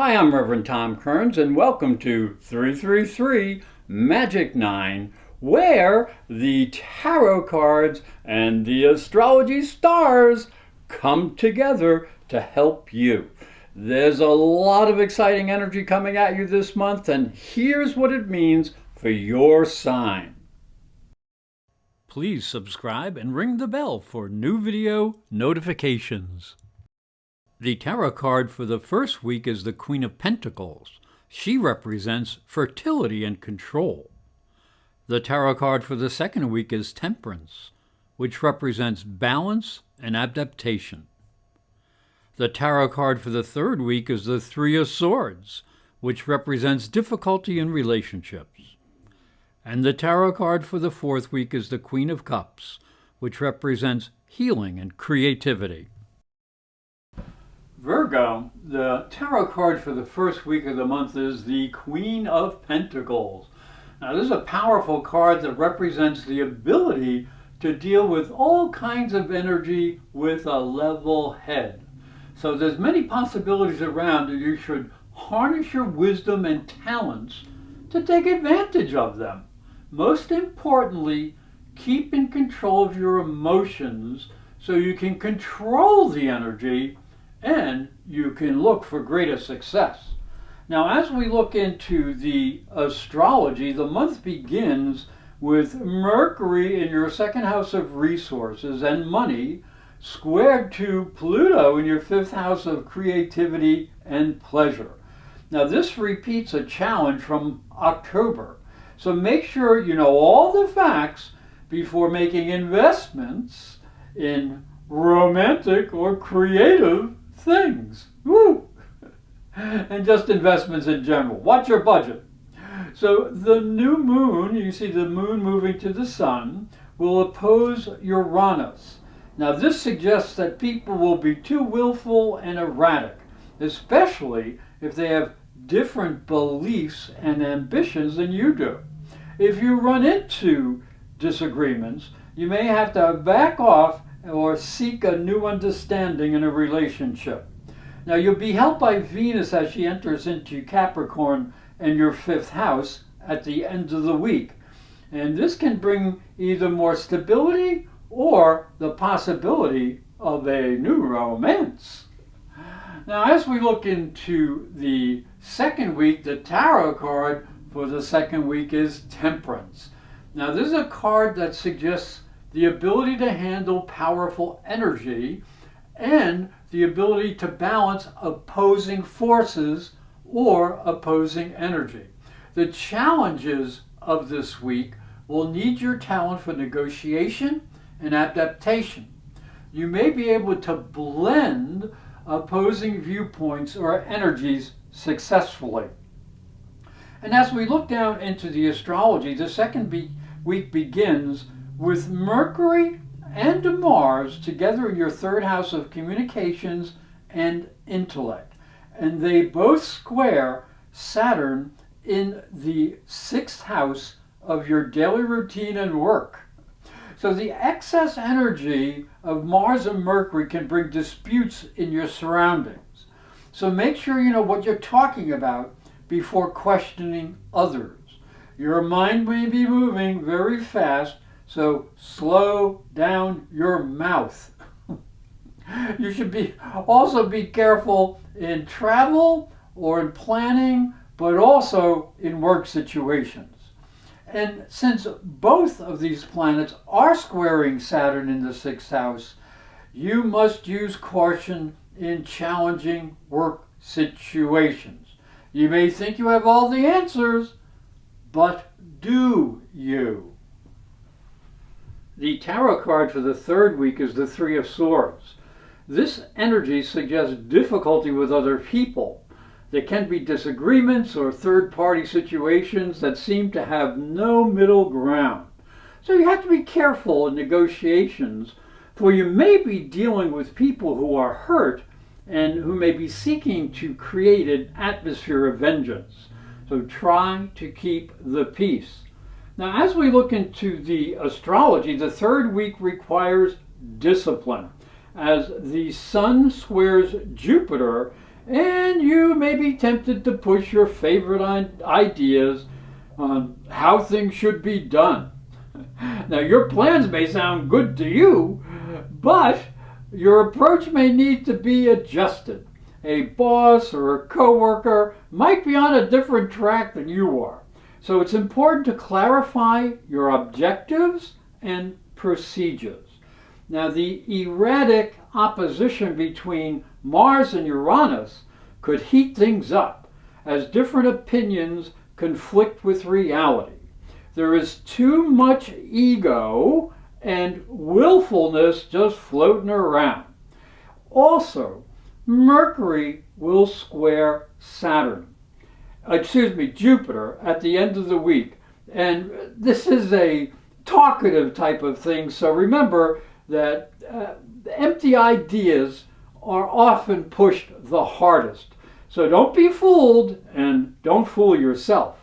Hi, I'm Reverend Tom Kearns, and welcome to 333 Magic 9, where the tarot cards and the astrology stars come together to help you. There's a lot of exciting energy coming at you this month, and here's what it means for your sign. Please subscribe and ring the bell for new video notifications. The tarot card for the first week is the Queen of Pentacles. She represents fertility and control. The tarot card for the second week is Temperance, which represents balance and adaptation. The tarot card for the third week is the Three of Swords, which represents difficulty in relationships. And the tarot card for the fourth week is the Queen of Cups, which represents healing and creativity. Virgo, the tarot card for the first week of the month is the Queen of Pentacles. Now, this is a powerful card that represents the ability to deal with all kinds of energy with a level head. So there's many possibilities around, and you should harness your wisdom and talents to take advantage of them. Most importantly, keep in control of your emotions so you can control the energy and you can look for greater success. Now, as we look into the astrology, the month begins with Mercury in your second house of resources and money, squared to Pluto in your fifth house of creativity and pleasure. Now, this repeats a challenge from October. So make sure you know all the facts before making investments in romantic or creative things. Woo! And just investments in general. Watch your budget. So the new moon, you see the moon moving to the sun, will oppose Uranus. Now this suggests that people will be too willful and erratic, especially if they have different beliefs and ambitions than you do. If you run into disagreements, you may have to back off or seek a new understanding in a relationship. Now, you'll be helped by Venus as she enters into Capricorn and your fifth house at the end of the week. And this can bring either more stability or the possibility of a new romance. Now, as we look into the second week, the tarot card for the second week is Temperance. Now, this is a card that suggests the ability to handle powerful energy and the ability to balance opposing forces or opposing energy. The challenges of this week will need your talent for negotiation and adaptation. You may be able to blend opposing viewpoints or energies successfully. And as we look down into the astrology, the second week begins with Mercury and Mars together in your third house of communications and intellect. And they both square Saturn in the sixth house of your daily routine and work. So the excess energy of Mars and Mercury can bring disputes in your surroundings. So make sure you know what you're talking about before questioning others. Your mind may be moving very fast, so slow down your mouth. You should also be careful in travel or in planning, but also in work situations. And since both of these planets are squaring Saturn in the sixth house, you must use caution in challenging work situations. You may think you have all the answers, but do you? The tarot card for the third week is the Three of Swords. This energy suggests difficulty with other people. There can be disagreements or third-party situations that seem to have no middle ground. So you have to be careful in negotiations, for you may be dealing with people who are hurt and who may be seeking to create an atmosphere of vengeance. So try to keep the peace. Now, as we look into the astrology, the third week requires discipline, as the Sun squares Jupiter and you may be tempted to push your favorite ideas on how things should be done. Now, your plans may sound good to you, but your approach may need to be adjusted. A boss or a coworker might be on a different track than you are. So it's important to clarify your objectives and procedures. Now, the erratic opposition between Mars and Uranus could heat things up as different opinions conflict with reality. There is too much ego and willfulness just floating around. Also, Mercury will square Jupiter at the end of the week. And this is a talkative type of thing, so remember that empty ideas are often pushed the hardest. So don't be fooled and don't fool yourself.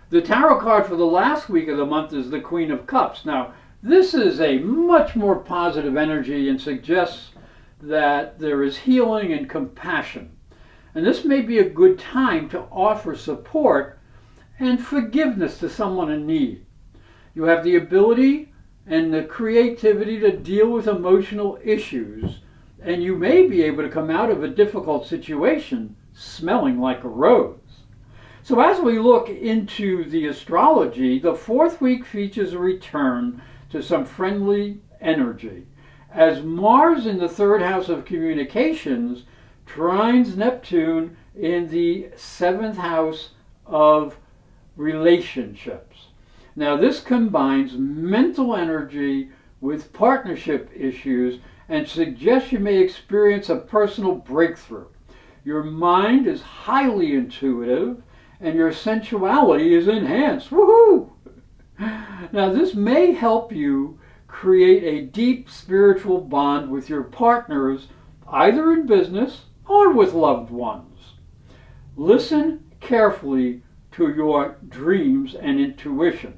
The tarot card for the last week of the month is the Queen of Cups. Now, this is a much more positive energy and suggests that there is healing and compassion. And this may be a good time to offer support and forgiveness to someone in need. You have the ability and the creativity to deal with emotional issues, and you may be able to come out of a difficult situation smelling like a rose. So as we look into the astrology, the fourth week features a return to some friendly energy. As Mars in the third house of communications trines Neptune in the seventh house of relationships. Now, this combines mental energy with partnership issues and suggests you may experience a personal breakthrough. Your mind is highly intuitive and your sensuality is enhanced. Woohoo! Now, this may help you create a deep spiritual bond with your partners, either in business or with loved ones. Listen carefully to your dreams and intuitions.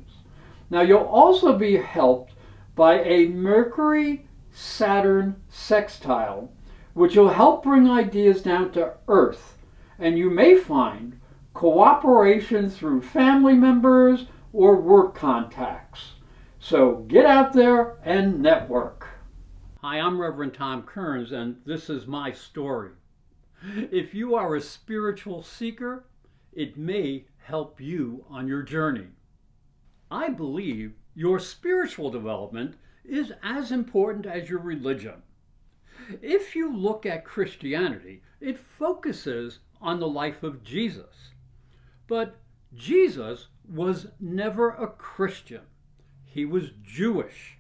Now, you'll also be helped by a Mercury Saturn sextile, which will help bring ideas down to earth, and you may find cooperation through family members or work contacts. So get out there and network. Hi, I'm Reverend Tom Kearns, and this is my story. If you are a spiritual seeker, it may help you on your journey. I believe your spiritual development is as important as your religion. If you look at Christianity, it focuses on the life of Jesus. But Jesus was never a Christian. He was Jewish.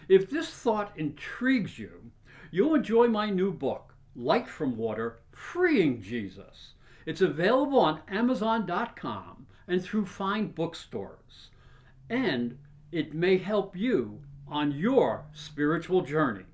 If this thought intrigues you, you'll enjoy my new book, Light from Water, Freeing Jesus. It's available on Amazon.com and through fine bookstores. And it may help you on your spiritual journey.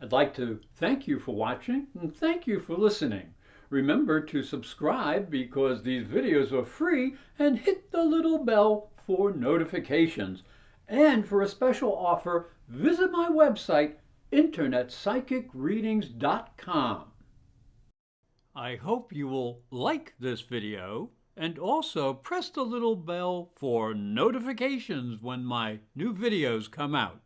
I'd like to thank you for watching and thank you for listening. Remember to subscribe because these videos are free and hit the little bell for notifications. And for a special offer, visit my website, internetpsychicreadings.com. I hope you will like this video and also press the little bell for notifications when my new videos come out.